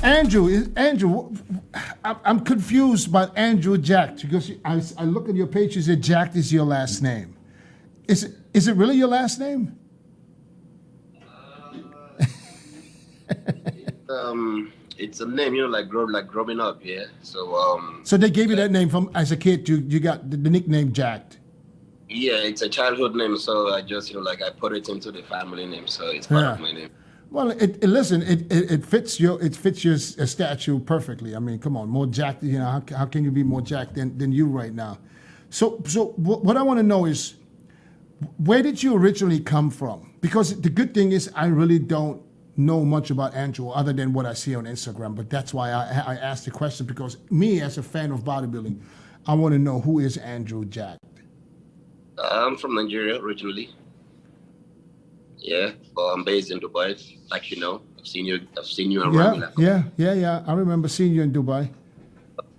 Andrew, I'm confused about Andrew Jack because I look at your page, you said Jack is your last name. Is it really your last name? It's a name, like growing up, yeah. So they gave you that name from as a kid. You got the nickname Jack. Yeah, it's a childhood name, so I just I put it into the family name, so it's part of my name. Well, it fits your statue perfectly. I mean, come on, more Jack. How can you be more Jack than you right now? So what I want to know is, where did you originally come from? Because the good thing is I really don't know much about Andrew other than what I see on Instagram. But that's why I asked the question, because me as a fan of bodybuilding, I want to know who is Andrew Jack. I'm from Nigeria originally. Yeah, but I'm based in Dubai. Like I've seen you around. Yeah. I remember seeing you in Dubai.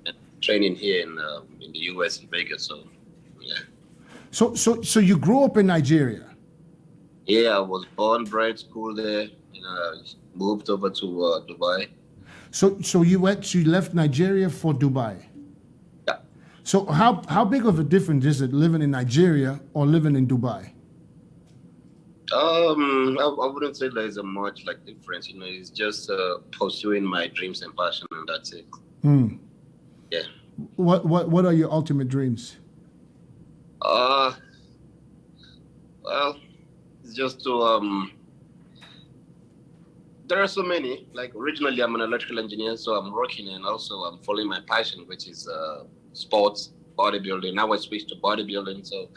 And training here in the US in Vegas. So yeah. So you grew up in Nigeria? Yeah, I was born, bred, school there. Moved over to Dubai. So you left Nigeria for Dubai? Yeah. So how big of a difference is it living in Nigeria or living in Dubai? I wouldn't say there's a much difference. It's just pursuing my dreams and passion, and that's it. Yeah. What are your ultimate dreams? Well, it's just to there are so many. Originally, I'm an electrical engineer, so I'm working, and also I'm following my passion, which is sports, bodybuilding. Now I switched to bodybuilding, so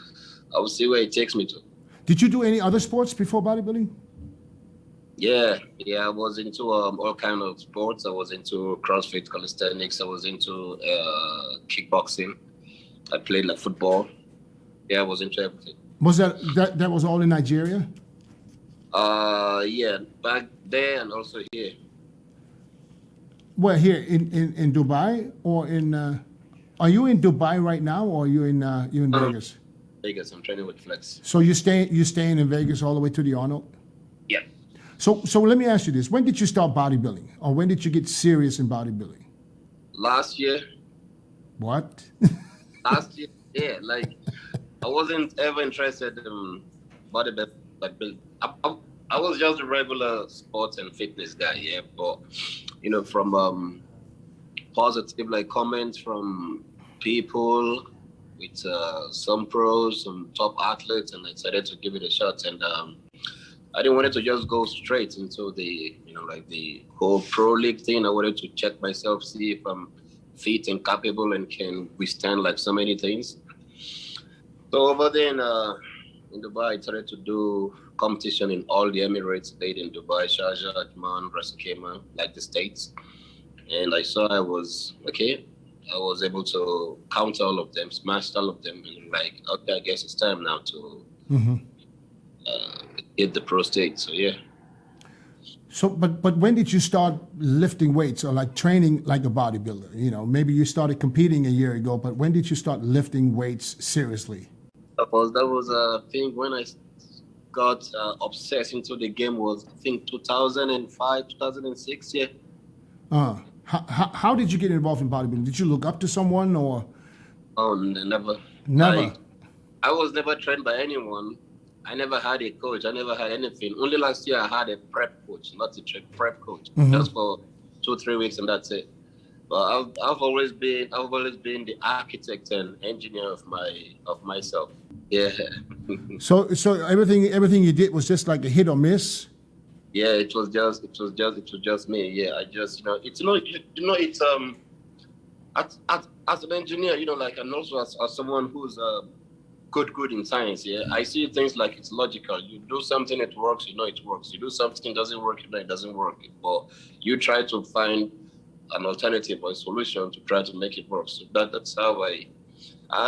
I will see where it takes me to. Did you do any other sports before bodybuilding? Yeah, I was into all kind of sports. I was into CrossFit, calisthenics. I was into kickboxing. I played football. Yeah, I was into everything. Was that was all in Nigeria? Yeah, back there and also here. Where, here in Dubai or in? Are you in Dubai right now, or are you in Vegas? Vegas. I'm training with Flex. So you staying in Vegas all the way to the Arnold? Yeah. So let me ask you this: when did you start bodybuilding, or when did you get serious in bodybuilding? Last year. What? Last year, yeah. I wasn't ever interested in bodybuilding. I was just a regular sports and fitness guy, yeah. But from positive comments from people with some pros, some top athletes, and I decided to give it a shot. And I didn't want it to just go straight into the the whole pro league thing. I wanted to check myself, see if I'm fit and capable and can withstand so many things. So over there in Dubai, I started to do competition in all the Emirates, stayed in Dubai, Sharjah, Ajman, Ras Al Khaimah, the States. And I saw I was able to counter all of them, smashed all of them, and okay, I guess it's time now to hit the pro state. So yeah. So, but when did you start lifting weights or training like a bodybuilder? Maybe you started competing a year ago, but when did you start lifting weights seriously? That was a thing when I got obsessed into the game was, I think, 2005, 2006, yeah. How did you get involved in bodybuilding? Did you look up to someone or? Oh, never. Never? I was never trained by anyone. I never had a coach. I never had anything. Only last year I had a prep coach, not a prep coach, just for 2-3 weeks, and that's it. But I've always been the architect and engineer of myself. Yeah. So everything you did was just like a hit or miss? Yeah, it was just me. Yeah, I just it's as an engineer, and also as someone who's good in science, yeah, I see things it's logical. You do something, it works, it works. You do something, it doesn't work, it doesn't work. But you try to find an alternative or a solution to try to make it work. So that's how I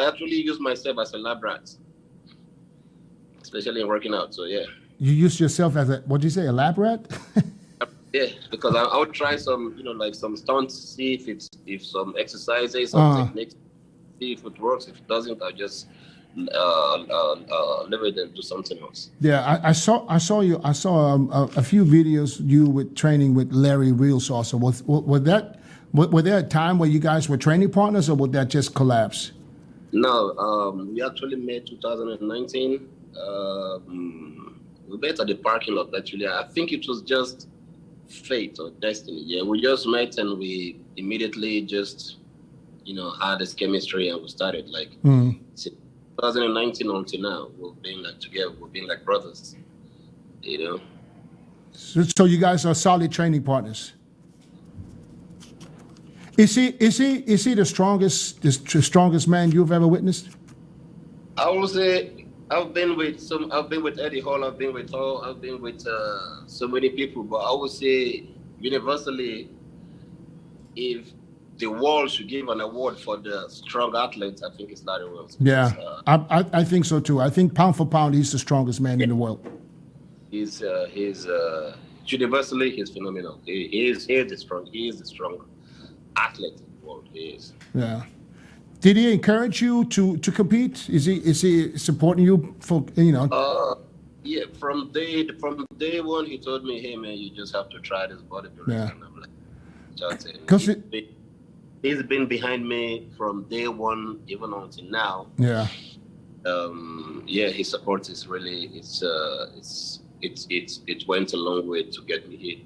actually use myself as a lab rat, especially in working out. So yeah. You use yourself as what do you say, a lab rat? Yeah, because I would try some, some stunts, see if some exercises, some techniques, see if it works. If it doesn't, I'll just leave it and do something else. Yeah, I saw you. I saw a few videos you with training with Larry Reels also. Was there a time where you guys were training partners, or would that just collapse? No, we actually met 2019. We met at the parking lot. Actually, I think it was just fate or destiny. Yeah, we just met and we immediately just had this chemistry and we started like 2019 until now. We've been like together. We've been like brothers. So you guys are solid training partners. Is he the strongest man you've ever witnessed? I would say I've been with Eddie Hall, I've been with Hall, I've been with so many people, but I would say universally, if the world should give an award for the strong athletes, I think it's Larry Wills. Yeah, I think so too. I think pound for pound, he's the strongest man in the world. He's universally he's phenomenal. He is the strong athlete in the world. He is. Yeah. Did he encourage you to compete? Is he supporting you for Yeah, from day one, he told me, "Hey man, you just have to try this bodybuilding." Yeah. And I'm like, he's been behind me from day one, even until now. Yeah. Yeah, his support is really it went a long way to get me here.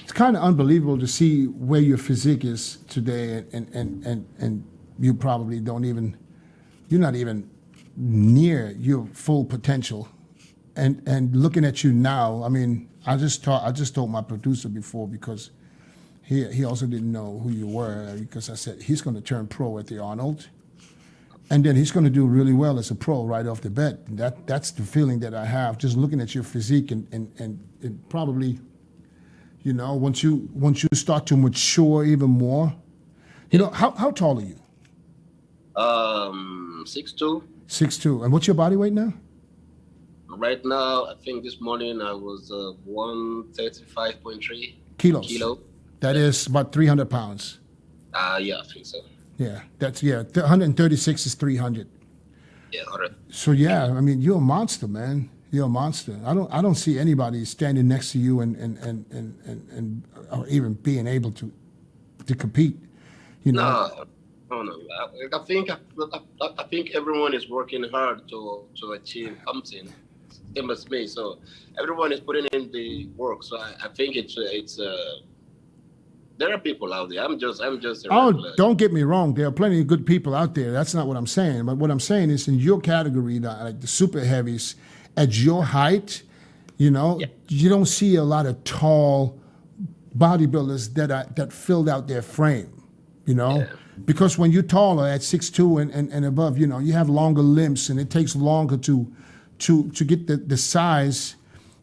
It's kind of unbelievable to see where your physique is today, and you probably you're not even near your full potential. And looking at you now, I mean, I just told my producer before, because he also didn't know who you were, because I said he's going to turn pro at the Arnold, and then he's going to do really well as a pro right off the bat. That's the feeling that I have just looking at your physique, and probably, once you start to mature even more, how tall are you? 6'2". 6'2". And what's your body weight now? Right now, I think this morning I was 135.3 kilos. That is about 300 pounds. Yeah, I think so. Yeah, 136 is 300. Yeah, 100. So yeah, I mean, you're a monster, man. You're a monster. I don't see anybody standing next to you and or even being able to compete. No. I think everyone is working hard to achieve something. Same as me. So everyone is putting in the work. So I think it's there are people out there. I'm just a regular. Don't get me wrong. There are plenty of good people out there. That's not what I'm saying. But what I'm saying is, in your category, like the super heavies, at your height, you don't see a lot of tall bodybuilders that filled out their frame, Yeah. Because when you're taller at 6'2" and above, you have longer limbs, and it takes longer to get the size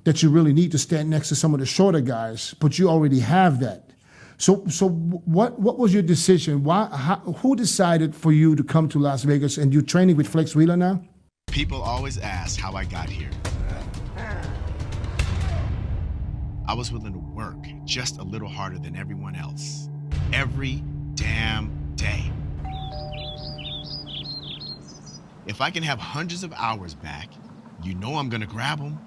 that you really need to stand next to some of the shorter guys. But you already have that. So what was your decision? Who decided for you to come to Las Vegas, and you're training with Flex Wheeler now? People always ask how I got here. I was willing to work just a little harder than everyone else. Every damn day. If I can have hundreds of hours back, I'm gonna grab them.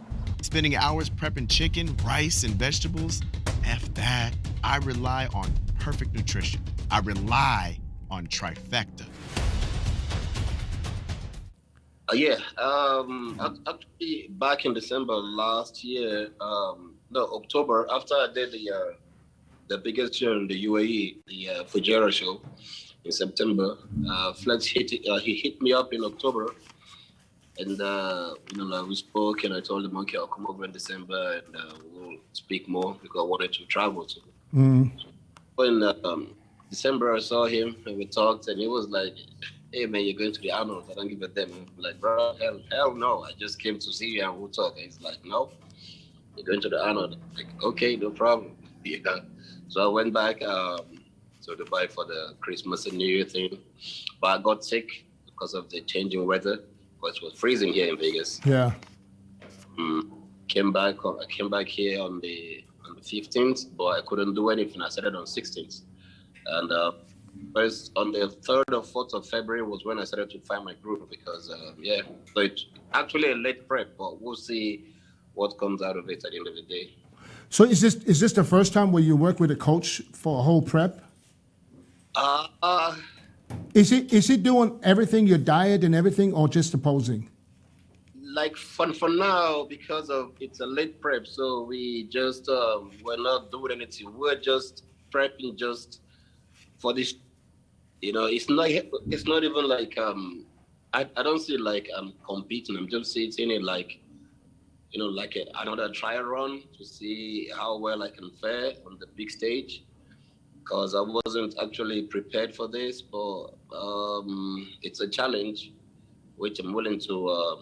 Spending hours prepping chicken, rice, and vegetables, F that. I rely on perfect nutrition. I rely on trifecta. Actually, back in December last year, October, after I did the biggest show in the UAE, the Fujairah show in September, Flex he hit me up in October, and we spoke, and I told him, okay, I'll come over in December, and we'll speak more, because I wanted to travel too. So in December, I saw him and we talked, and he was like, "Hey man, you're going to the Arnold? I don't give a damn." I'm like, "Bro, hell no! I just came to see you and we'll talk." And he's like, "No, you're going to the Arnold." I'm like, "Okay, no problem." Yeah. So I went back to Dubai for the Christmas and New Year thing, but I got sick because of the changing weather. Because it was freezing here in Vegas. Yeah. I came back here on the 15th, but I couldn't do anything. I started on 16th, and First, on the 3rd or 4th of February was when I started to find my groove because, so it's actually a late prep, but we'll see what comes out of it at the end of the day. So is this the first time where you work with a coach for a whole prep? Is he doing everything, your diet and everything, or just the posing? Like for now, because of it's a late prep, so we just we're not doing anything. We're just prepping just for this. It's not even like I don't see like I'm competing. I'm just seeing it like like another trial run to see how well I can fare on the big stage. Because I wasn't actually prepared for this, but it's a challenge which I'm willing to,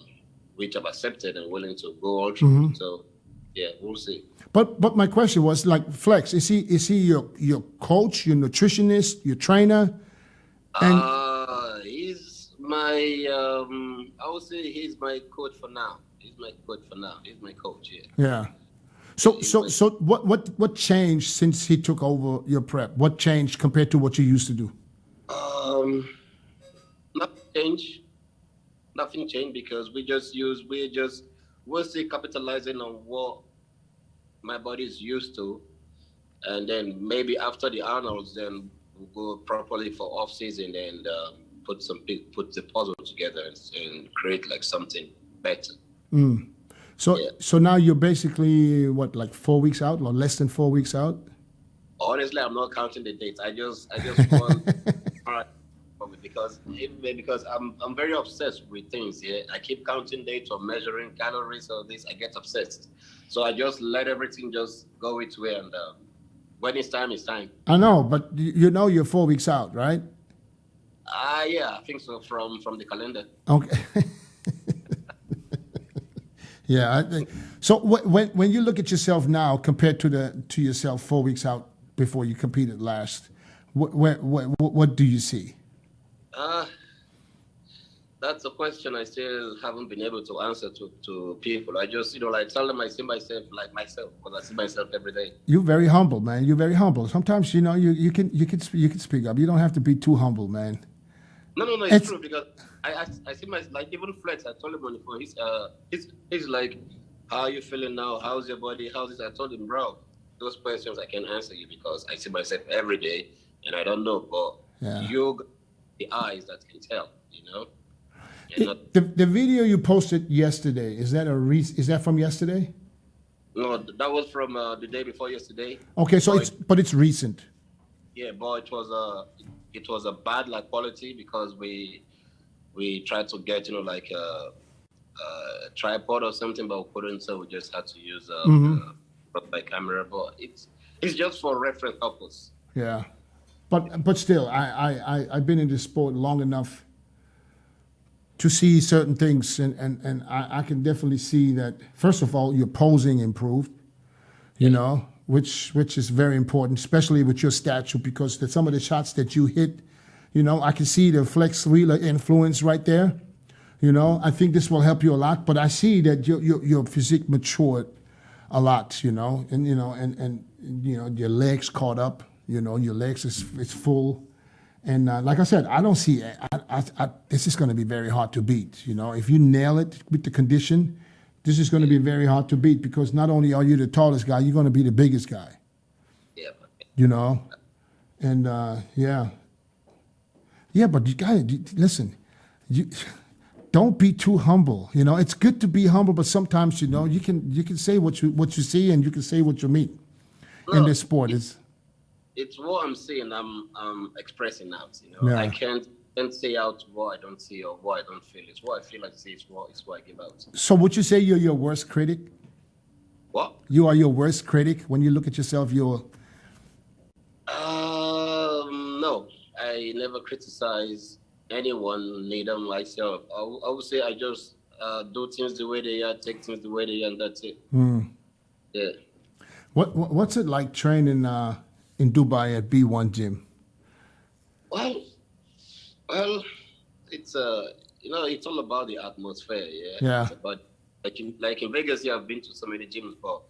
which I've accepted and willing to go all through. Mm-hmm. So, yeah, we'll see. But my question was like Flex. Is he your coach, your nutritionist, your trainer? And he's my I would say he's my coach for now. He's my coach. Yeah. Yeah. So what changed since he took over your prep? What changed compared to what you used to do? Nothing changed because we're still capitalizing on what my body is used to, and then maybe after the Arnolds, then we'll go properly for off season and put the puzzle together and create like something better. Mm. So now you're basically what, like 4 weeks out or less than 4 weeks out? Honestly, I'm not counting the dates. I just want because I'm very obsessed with things. Yeah, I keep counting dates or measuring calories or this. I get obsessed, so I just let everything just go its way, and when it's time, it's time. I know, but you're 4 weeks out, right? Yeah, I think so from the calendar. Okay. Yeah, I think so. When you look at yourself now compared to yourself 4 weeks out before you competed last, what do you see? That's a question I still haven't been able to answer to people. I just tell them I see myself like myself because I see myself every day. You're very humble, man. You're very humble. Sometimes you can speak up. You don't have to be too humble, man. No, it's true because I see like even Flex. I told him on the phone. He's like, how are you feeling now? How's your body? How's this? I told him, bro, those questions I can't answer you because I see myself every day and I don't know. But you got the eyes that can tell, The video you posted yesterday, is that from yesterday? No, that was from the day before yesterday. Okay, so it's recent. Yeah, but it was a bad quality because we tried to get like a tripod or something, but we couldn't, so we just had to use by camera. But it's just for reference purpose. Yeah, but still, I've been in this sport long enough to see certain things, and I can definitely see that. First of all, your posing improved, which is very important, especially with your stature, because some of the shots that you hit, I can see the Flex Wheeler influence right there. I think this will help you a lot. But I see that your physique matured a lot, and your legs caught up. Your legs is full. And like I said, I don't see this is going to be very hard to beat. If you nail it with the condition, this is going to be very hard to beat because not only are you the tallest guy, you're going to be the biggest guy. Yeah. And but you got to listen. Don't be too humble. It's good to be humble, but sometimes you can say what you see and you can say what you mean. In this sport, it's what I'm saying. I'm expressing out. Yeah. I can't say out what I don't see or what I don't feel. It's what I feel like say. It's what I give out. So would you say you're your worst critic? What? You are your worst critic when you look at yourself. You're. No, I never criticize anyone, neither myself. I would say I just do things the way they are, take things the way they are, and that's it. Yeah. What's it like training in Dubai at B1 Gym? Well, it's it's all about the atmosphere. Yeah. Yeah. It's about like in Vegas, I've been to so many gyms, but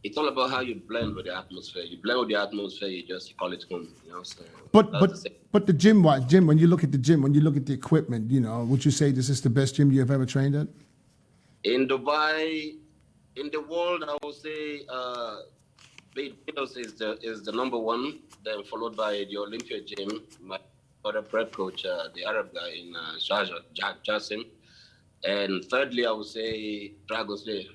it's all about how you blend with the atmosphere. You blend with the atmosphere, you call it home, So but the gym, when you look at the gym, when you look at the equipment, would you say this is the best gym you have ever trained at? In Dubai, in the world, I would say Menace is the number one, then followed by the Olympia gym. My other prep coach, the Arab guy in Sharjah, Jassim. And thirdly, I would say Dragon Slayer.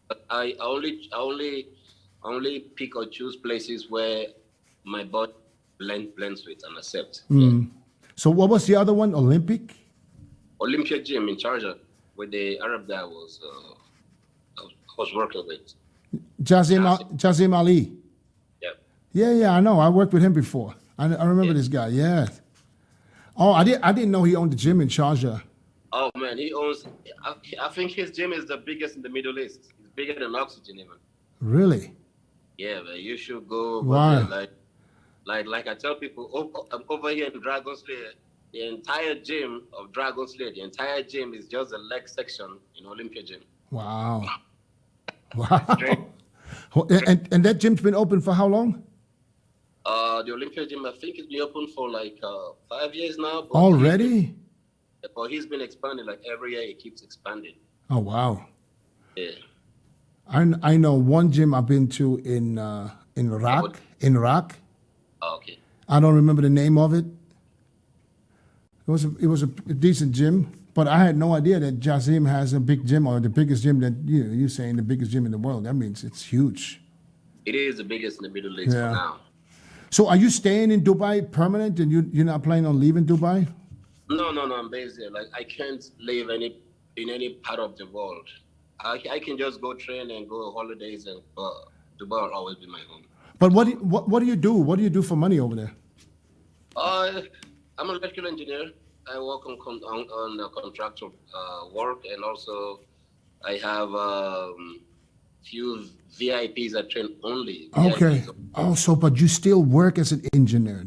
But I only pick or choose places where my body blends with and accept. Mm. So what was the other one? Olympic? Olympia gym in Sharjah, where the Arab guy was working with. Jazim Ali. Yeah, I know. I worked with him before. I remember this guy. Yeah. Oh, I didn't know he owned the gym in Sharjah. Oh man, he owns. I think his gym is the biggest in the Middle East. It's bigger than Oxygen even. Really? Yeah, man. You should go. Wow. There, like I tell people over here in Dragon Slayer, the entire gym of Dragon Slayer, the entire gym is just a leg section in Olympia gym. Wow. And that gym's been open for how long? The Olympia gym, I think it's been open for like 5 years now. Already? But he's been expanding. Like every year, he keeps expanding. Oh wow. Yeah. I know one gym I've been to in Iraq. Oh, okay. I don't remember the name of it. It was a decent gym, but I had no idea that Jazim has a big gym, or the biggest gym that you're saying the biggest gym in the world. That means it's huge. It is the biggest in the Middle East for now. So are you staying in Dubai permanent, and you're not planning on leaving Dubai? No, I'm based there. Like I can't live in any part of the world. I can just go train and go holidays, and Dubai will always be my home. But what do you do? What do you do for money over there? I'm an electrical engineer. I work on contractual work, and also I have few VIPs that train only. Okay. VIPs. Oh, so but you still work as an engineer.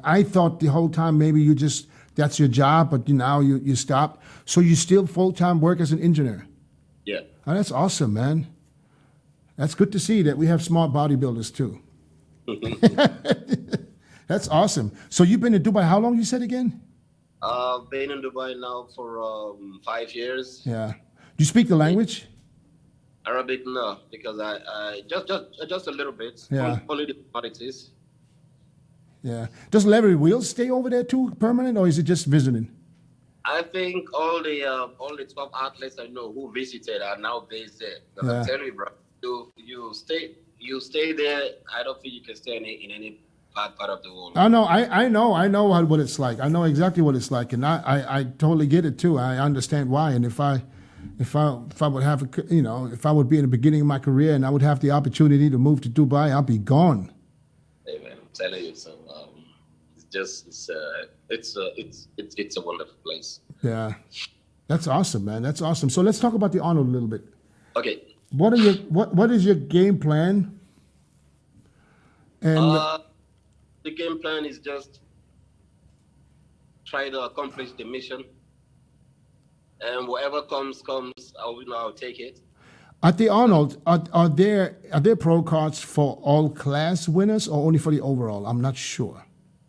I thought the whole time maybe you just that's your job, but now you stopped. So you still full-time work as an engineer. Yeah. Oh, that's awesome, man. That's good to see that we have smart bodybuilders too. That's awesome. So you've been in Dubai how long, you said again? I've been in Dubai now for 5 years. Yeah. Do you speak the language? Arabic, no, because I just a little bit. Yeah. Only the commodities. Yeah. Does Larry Wheels stay over there too, permanent, or is it just visiting? I think all the top athletes I know who visited are now based there. Because I'm telling you, bro, you stay there. I don't think you can stay in any part of the world. I know what it's like. I know exactly what it's like, and I totally get it too. I understand why. And if I would have if I would be in the beginning of my career and I would have the opportunity to move to Dubai, I'll be gone. Hey man, I'm telling you, so it's a wonderful place. Yeah, that's awesome, man. That's awesome. So let's talk about the Arnold a little bit. Okay. What is your game plan? And the game plan is just try to accomplish the mission, and whatever comes, I'll take it. At the Arnold, are there pro cards for all class winners or only for the overall? I'm not sure.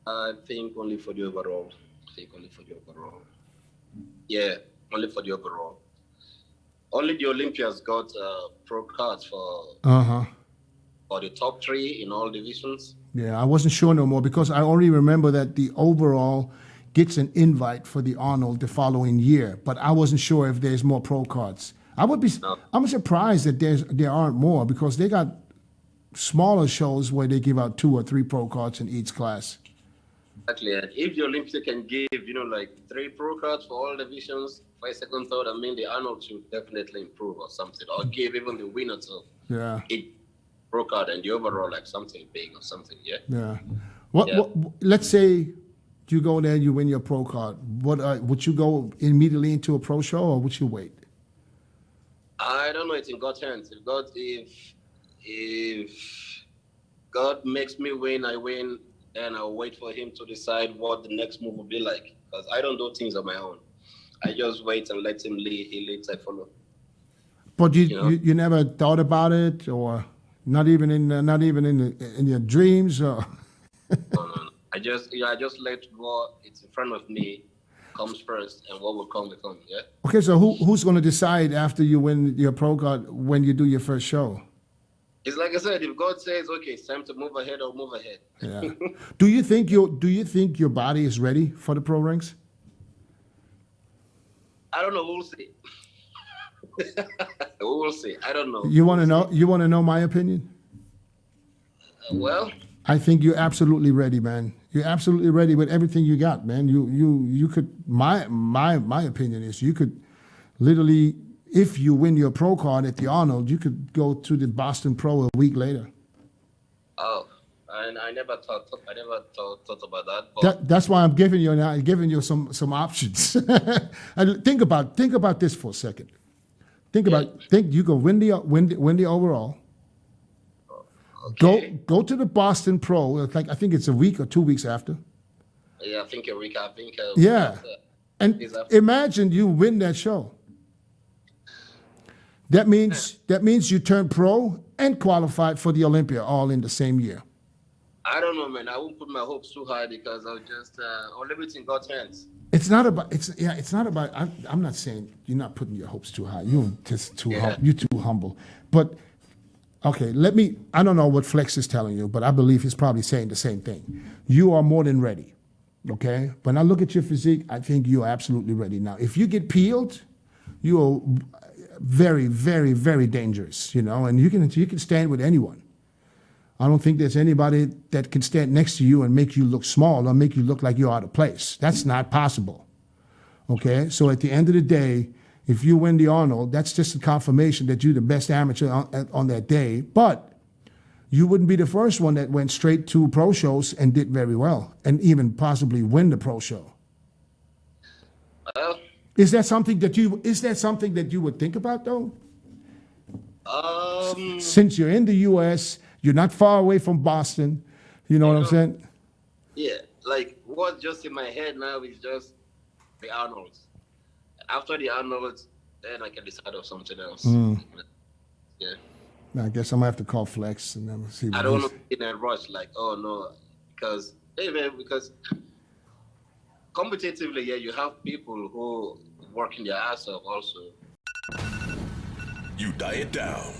I think only for the overall. Yeah, only for the overall. Only the Olympians got pro cards for the top 3 in all divisions. Yeah, I wasn't sure no more because I only remember that the overall gets an invite for the Arnold the following year, but I wasn't sure if there's more pro cards. I'm surprised that there aren't more because they got smaller shows where they give out 2 or 3 pro cards in each class. Exactly, and if the Olympics can give, like 3 pro cards for all divisions, first, second, third, I mean the Arnold should definitely improve or something, or give even the winner to each pro card and the overall like something big or something. Yeah. What let's say you go there, you win your pro card. Would you go immediately into a pro show or would you wait? I don't know. It's in God's hands. If God makes me win, I win. Then I'll wait for him to decide what the next move will be like. Because I don't do things on my own. I just wait and let him lead. He leads, I follow. But you never thought about it, or? Not even in your dreams. Or No. I just let what it's in front of me comes first, and what will come will come. Yeah. okay, so who's going to decide after you win your pro card when you do your first show? It's like I said, if God says, okay, it's time to move ahead, I'll move ahead. Yeah. Do you think your body is ready for the pro ranks? I don't know. We'll see. We'll see. I don't know. You want to know? You want to know my opinion? Well, I think you're absolutely ready, man. You're absolutely ready with everything you got, man. You could. My opinion is you could literally, if you win your pro card at the Arnold, you could go to the Boston Pro a week later. oh, and I never thought about that. But That's why I'm giving you some options. And think about this for a second. Think you can win the overall. okay. Go to the Boston Pro. Like I think it's a week or 2 weeks after. Yeah, I think a week. Yeah, and Is after. imagine you win that show. That means you turn pro and qualified for the Olympia all in the same year. I don't know, man. I won't put my hopes too high because I'll just all everything God's hands. It's not about. I'm not saying you're not putting your hopes too high. You're just too you're too humble. But okay, I don't know what Flex is telling you, but I believe he's probably saying the same thing. You are more than ready. Okay, when I look at your physique, I think you're absolutely ready. Now, if you get peeled, you are very, very, very dangerous. And you can stand with anyone. I don't think there's anybody that can stand next to you and make you look small or make you look like you're out of place. That's not possible. Okay? So at the end of the day, if you win the Arnold, that's just a confirmation that you're the best amateur on that day. But you wouldn't be the first one that went straight to pro shows and did very well and even possibly win the pro show. Well, Is that something that you would think about though? Since you're in the US, you're not far away from Boston, you know what I'm saying? yeah, like what's just in my head now is just the Arnolds. After the Arnolds, then I can decide on something else. Yeah. I guess I'm gonna have to call Flex and then see what I don't he's- want to be in a rush, like, oh no, because competitively, yeah, you have people who working their ass off also. You diet down,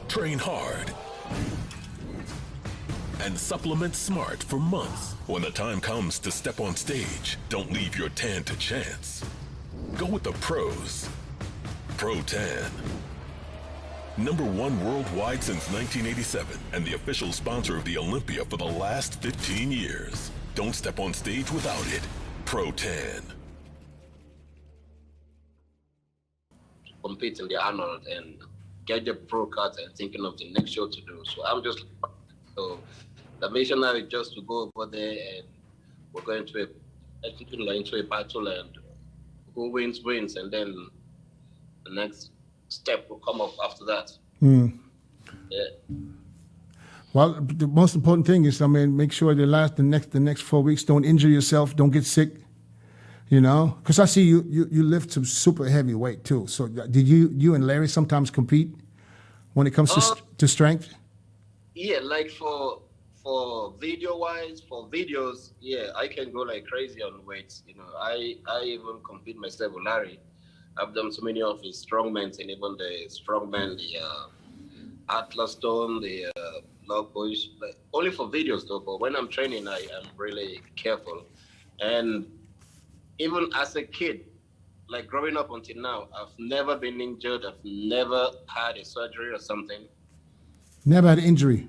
train hard, and supplement smart for months. When the time comes to step on stage, don't leave your tan to chance. Go with the pros. Pro Tan. #1 worldwide since 1987 and the official sponsor of the Olympia for the last 15 years. Don't step on stage without it. Pro Tan. Compete in the Arnold and get the pro card and thinking of the next show to do. So I'm just the mission now is just to go over there and we're going to into a battle and who wins, and then the next step will come up after that. Yeah. Well, the most important thing is, make sure the next 4 weeks, don't injure yourself, don't get sick, Because I see you lift some super heavy weight too. So did you and Larry sometimes compete when it comes to strength? Yeah, like for video-wise, for videos, yeah, I can go like crazy on weights. I even compete myself with Larry. I've done so many of his strongmen and even the strongman, the Atlas Stone, the log push, like only for videos though. But when I'm training, I am really careful. And even as a kid, like growing up until now, I've never been injured. I've never had a surgery or something. Never had injury.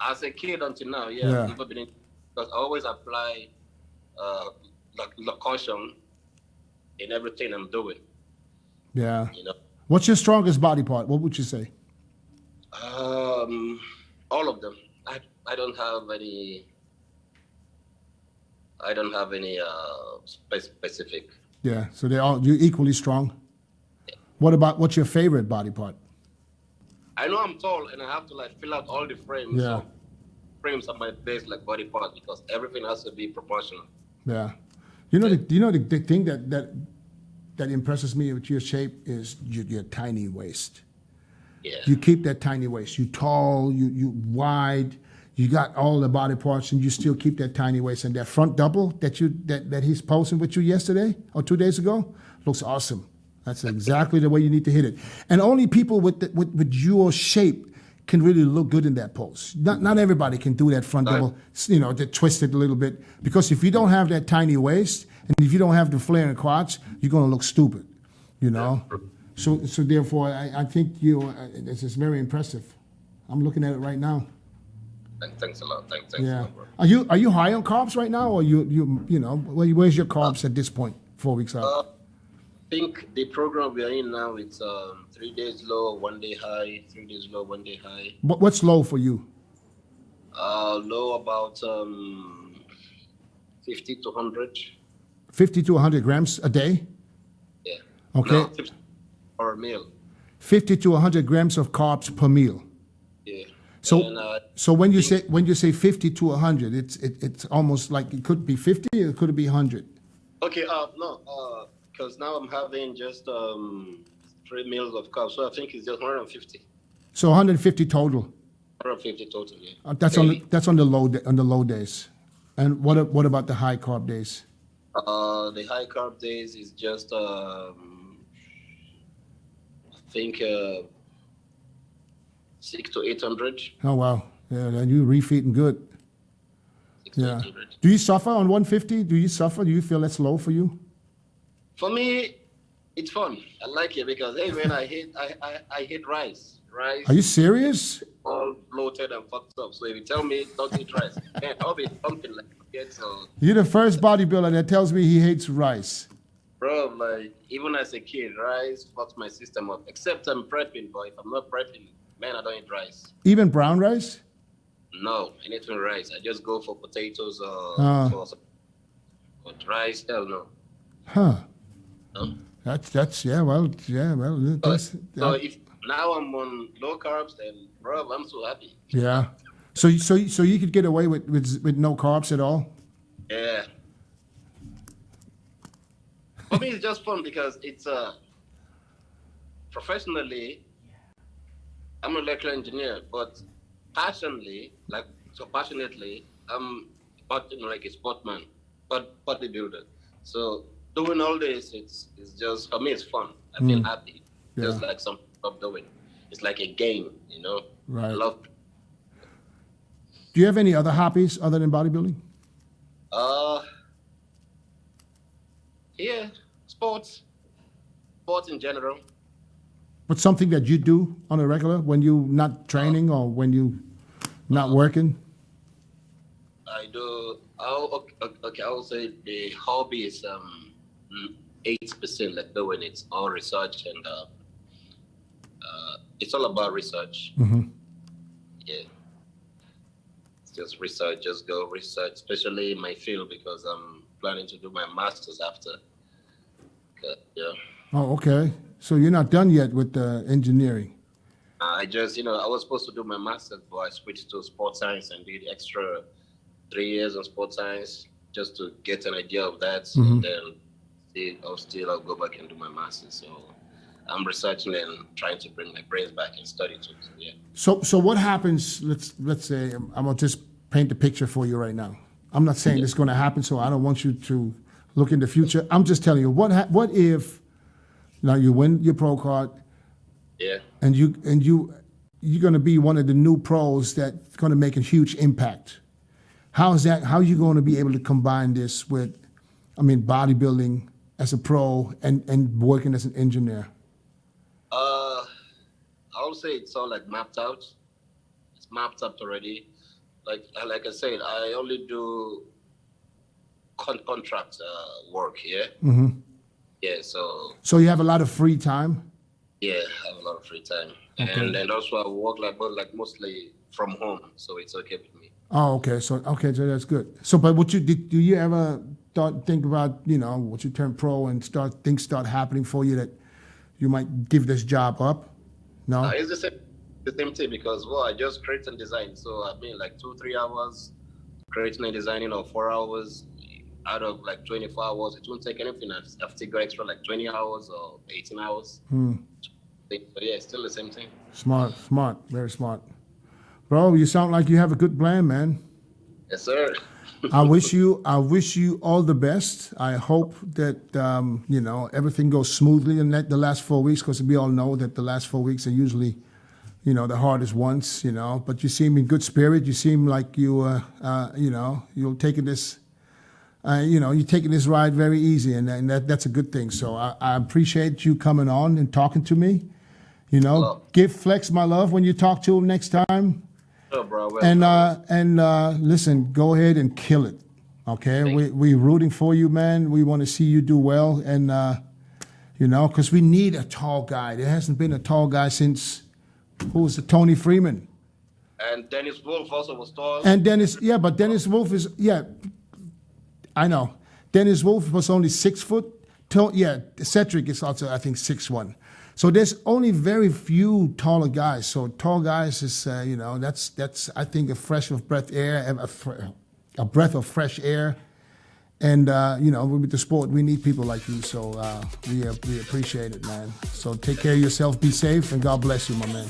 As a kid until now, yeah. I've never been injured because I always apply the caution in everything I'm doing. Yeah. What's your strongest body part? What would you say? All of them. I don't have any. I don't have any specific. Yeah. So you're equally strong. Yeah. What's your favorite body part? I know I'm tall and I have to fill out all the frames. Yeah. So frames are my base body part because everything has to be proportional. Yeah. The thing that impresses me with your shape is your tiny waist. Yeah. You keep that tiny waist. You tall, you wide, you got all the body parts, and you still keep that tiny waist. And that front double that he's posting with you yesterday or 2 days ago looks awesome. That's exactly the way you need to hit it. And only people with your shape can really look good in that pose. Not everybody can do that front double, to twist it a little bit. Because if you don't have that tiny waist, and if you don't have the flaring quads, you're going to look stupid, So therefore, I think this is very impressive. I'm looking at it right now. Thanks a lot. Thanks Yeah. a lot, bro. Are you high on carbs right now, or where's your carbs at this point? 4 weeks out. I think the program we are in now, it's 3 days low, 1 day high, 3 days low, 1 day high. What's low for you? Low about 50 to 100. 50 to 100 grams a day. Yeah. Okay. No, 50 per meal. 50 to 100 grams of carbs per meal. Yeah. So, And, so when you say 50 to 100, it's almost like it could be 50 or it could be 100. Okay. No. Because now I'm having just 3 meals of carbs, so I think it's just 150. So 150 total. 150 total. Yeah. That's on the low days. And what about the high carb days? The high carb days is just I think 600 to 800. Oh wow, yeah, and you refeeding good. 600 Yeah. to 800. Do you suffer on 150? Do you suffer? Do you feel that's low for you? For me, it's fun. I like it because hey, man, I hate rice. Rice Are you serious? all bloated and fucked up. So if you tell me don't eat rice, man, I'll be something like that. So, You're the first bodybuilder that tells me he hates rice. bro, like even as a kid, rice fucks my system up. Except I'm prepping, but if I'm not prepping, man, I don't eat rice. Even brown rice? No, anything rice. I just go for potatoes or sauce. But rice, hell no. Huh. No. That's well. That's, So if now I'm on low carbs, then bro, I'm so happy. yeah. So you could get away with no carbs at all? Yeah. For me, it's just fun because it's professionally, I'm an electrical engineer, but passionately, I'm like a sportman, but bodybuilder. So doing all this, it's just for me, it's fun. I feel happy, just like something I'm doing. It's like a game, Right. I love. Do you have any other hobbies other than bodybuilding? Yeah, sports in general. What's something that you do on a regular when you're not training or when you not working? I do. Okay, I will say the hobby is 80%, like when it's all research and it's all about research. Mm-hmm. Yeah, it's just research. Just go research, especially in my field because I'm planning to do my master's after. Yeah. Oh, okay. So you're not done yet with the engineering? I just, I was supposed to do my master's, but I switched to sports science and did extra 3 years on sports science just to get an idea of that. Mm-hmm. And then I'll go back and do my master's. So I'm researching and trying to bring my brains back and study too. So, yeah. So what happens? Let's say I'm gonna just paint the picture for you right now. I'm not saying it's going to happen, so I don't want you to look in the future. I'm just telling you what if now you win your pro card, and you're going to be one of the new pros that's going to make a huge impact. How are you going to be able to combine this with, bodybuilding as a pro and working as an engineer? I would say it's all like mapped out. It's mapped out already. Like I said, I only do contract work here. Mm-hmm. Yeah, so you have a lot of free time? yeah, I have a lot of free time. Okay. And also I work like mostly from home, so it's okay with me. Oh, okay. So that's good. So, but do you ever think about, once you turn pro and things start happening for you that you might give this job up? No? It's the same thing because, I just create and design. So I've been like 2-3 hours creating and designing, or 4 hours out of like 24 hours. It won't take anything. I've still got extra like 20 hours or 18 hours. thing. So yeah, it's still the same thing. Smart, smart, very smart. Bro, you sound like you have a good plan, man. Yes, sir. I wish you all the best. I hope that everything goes smoothly in the last 4 weeks, because we all know that the last 4 weeks are usually, the hardest ones. But you seem in good spirit. You seem like you're taking this, you're taking this ride very easy, and that's a good thing. So I appreciate you coming on and talking to me. Give Flex my love when you talk to him next time. Sure, bro. And listen, go ahead and kill it. Okay, we're rooting for you, man. We want to see you do well, and because we need a tall guy. There hasn't been a tall guy since who was it? Tony Freeman. And Dennis Wolf also was tall. And but Dennis Wolf is I know. Dennis Wolf was only 6 foot. Cedric is also, I think, 6'1". So there's only very few taller guys. So tall guys is, that's I think a breath of fresh air. And with the sport, we need people like you. So we appreciate it, man. So take care of yourself, be safe, and God bless you, my man.